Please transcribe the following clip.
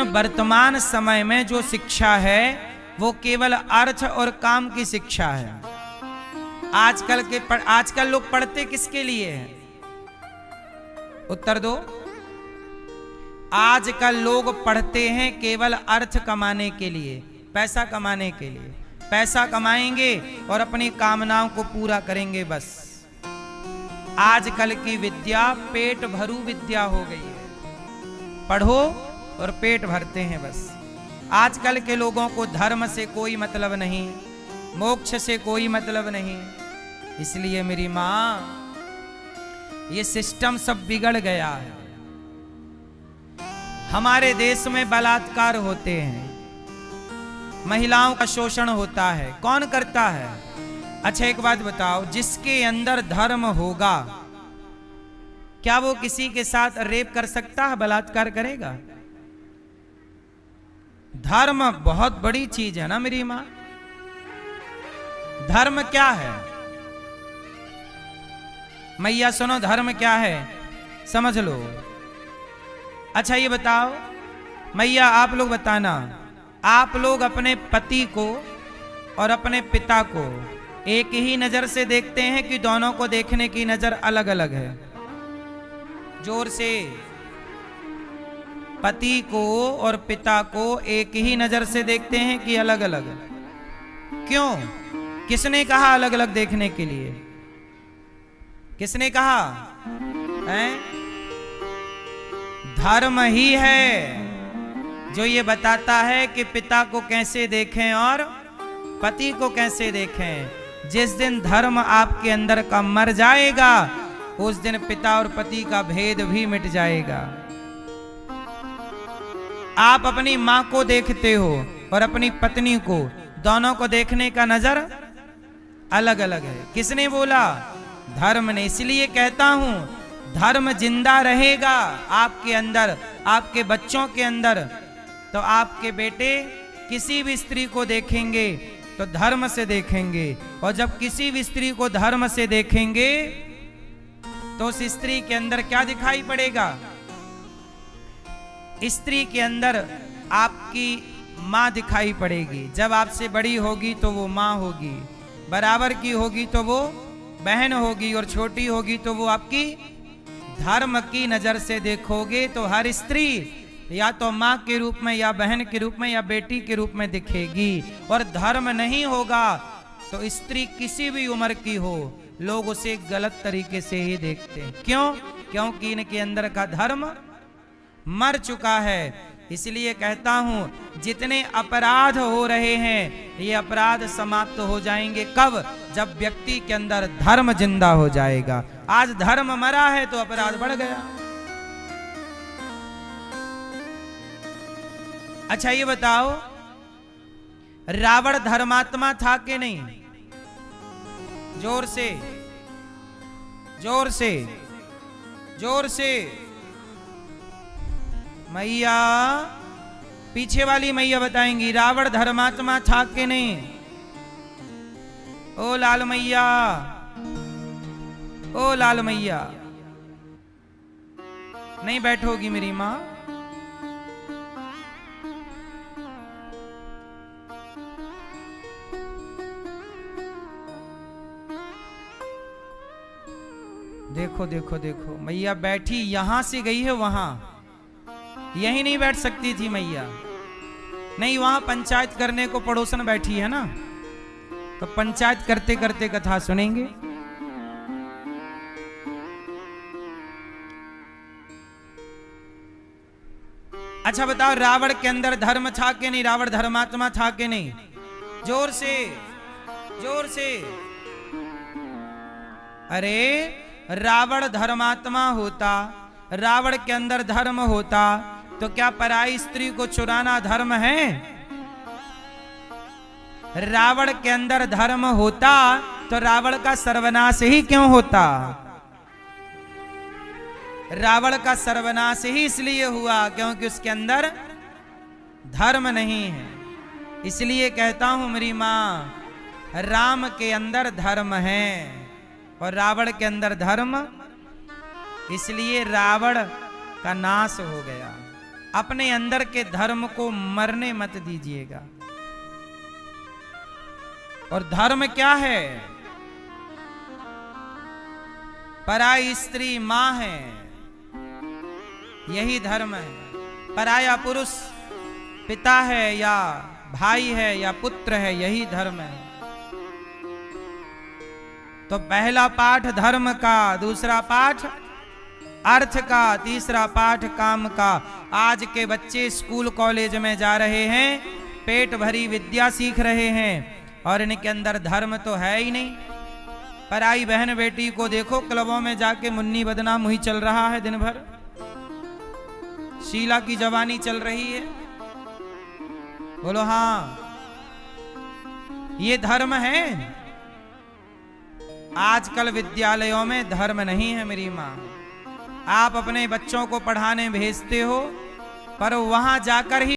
वर्तमान समय में जो शिक्षा है वो केवल अर्थ और काम की शिक्षा है। आजकल लोग पढ़ते किसके लिए हैं? उत्तर दो। आजकल लोग पढ़ते हैं केवल अर्थ कमाने के लिए, पैसा कमाने के लिए। पैसा कमाएंगे और अपनी कामनाओं को पूरा करेंगे बस। आजकल की विद्या पेट भरू विद्या हो गई है। पढ़ो और पेट भरते हैं बस। आजकल के लोगों को धर्म से कोई मतलब नहीं, मोक्ष से कोई मतलब नहीं। इसलिए मेरी मां, ये सिस्टम सब बिगड़ गया है। हमारे देश में बलात्कार होते हैं, महिलाओं का शोषण होता है। कौन करता है? अच्छा एक बात बताओ, जिसके अंदर धर्म होगा क्या वो किसी के साथ रेप कर सकता है, बलात्कार करेगा? धर्म बहुत बड़ी चीज है ना मेरी मां। धर्म क्या है मैया? सुनो, धर्म क्या है समझ लो। अच्छा ये बताओ मैया, आप लोग बताना, आप लोग अपने पति को और अपने पिता को एक ही नजर से देखते हैं कि दोनों को देखने की नजर अलग अलग है? जोर से। पति को और पिता को एक ही नजर से देखते हैं कि अलग अलग? क्यों? किसने कहा अलग अलग देखने के लिए? किसने कहा है? धर्म ही है जो ये बताता है कि पिता को कैसे देखें और पति को कैसे देखें। जिस दिन धर्म आपके अंदर का मर जाएगा उस दिन पिता और पति का भेद भी मिट जाएगा। आप अपनी मां को देखते हो और अपनी पत्नी को, दोनों को देखने का नजर अलग अलग है। किसने बोला? धर्म ने। इसलिए कहता हूं धर्म जिंदा रहेगा आपके अंदर, आपके बच्चों के अंदर। तो आपके बेटे किसी भी स्त्री को देखेंगे तो धर्म से देखेंगे, और जब किसी भी स्त्री को धर्म से देखेंगे तो उस स्त्री के अंदर क्या दिखाई पड़ेगा? स्त्री के अंदर आपकी मां दिखाई पड़ेगी। जब आपसे बड़ी होगी तो वो मां होगी, बराबर की होगी तो वो बहन होगी, और छोटी होगी तो वो आपकी धर्म की नजर से देखोगे तो हर स्त्री या तो मां के रूप में, या बहन के रूप में, या बेटी के रूप में दिखेगी। और धर्म नहीं होगा तो स्त्री किसी भी उम्र की हो, लोग उसे गलत तरीके से ही देखते हैं। क्यों? क्योंकि इनके अंदर का धर्म मर चुका है। इसलिए कहता हूं जितने अपराध हो रहे हैं ये अपराध समाप्त हो जाएंगे। कब? जब व्यक्ति के अंदर धर्म जिंदा हो जाएगा। आज धर्म मरा है तो अपराध बढ़ गया। अच्छा ये बताओ, रावण धर्मात्मा था कि नहीं? जोर से, जोर से, जोर से। मैया, पीछे वाली मैया बताएंगी, रावण धर्मात्मा था कि नहीं? ओ लाल मैया, ओ लाल मैया। नहीं बैठोगी मेरी मां? देखो देखो देखो, मैया बैठी यहां से गई है वहां। यहीं नहीं बैठ सकती थी मैया। नहीं, वहां पंचायत करने को पड़ोसन बैठी है ना, तो पंचायत करते करते कथा सुनेंगे। अच्छा बताओ, रावण के अंदर धर्म था कि नहीं? रावण धर्मात्मा था कि नहीं? जोर से, जोर से। अरे रावण धर्मात्मा होता, रावण के अंदर धर्म होता तो क्या पराई स्त्री को चुराना धर्म है? रावण के अंदर धर्म होता तो रावण का सर्वनाश ही क्यों होता? रावण का सर्वनाश ही इसलिए हुआ क्योंकि उसके अंदर धर्म नहीं है। इसलिए कहता हूं मेरी मां, राम के अंदर धर्म है और रावण के अंदर धर्म, इसलिए रावण का नाश हो गया। अपने अंदर के धर्म को मरने मत दीजिएगा। और धर्म क्या है? पराई स्त्री मां है, यही धर्म है। पराया पुरुष पिता है या भाई है या पुत्र है, यही धर्म है। तो पहला पाठ धर्म का, दूसरा पाठ अर्थ का, तीसरा पाठ काम का। आज के बच्चे स्कूल कॉलेज में जा रहे हैं, पेट भरी विद्या सीख रहे हैं और इनके अंदर धर्म तो है ही नहीं। पराई बहन बेटी को देखो, क्लबों में जाके मुन्नी बदनाम हुई चल रहा है दिन भर, शीला की जवानी चल रही है। बोलो हाँ, ये धर्म है? आजकल विद्यालयों में धर्म नहीं है मेरी मां। आप अपने बच्चों को पढ़ाने भेजते हो, पर वहां जाकर ही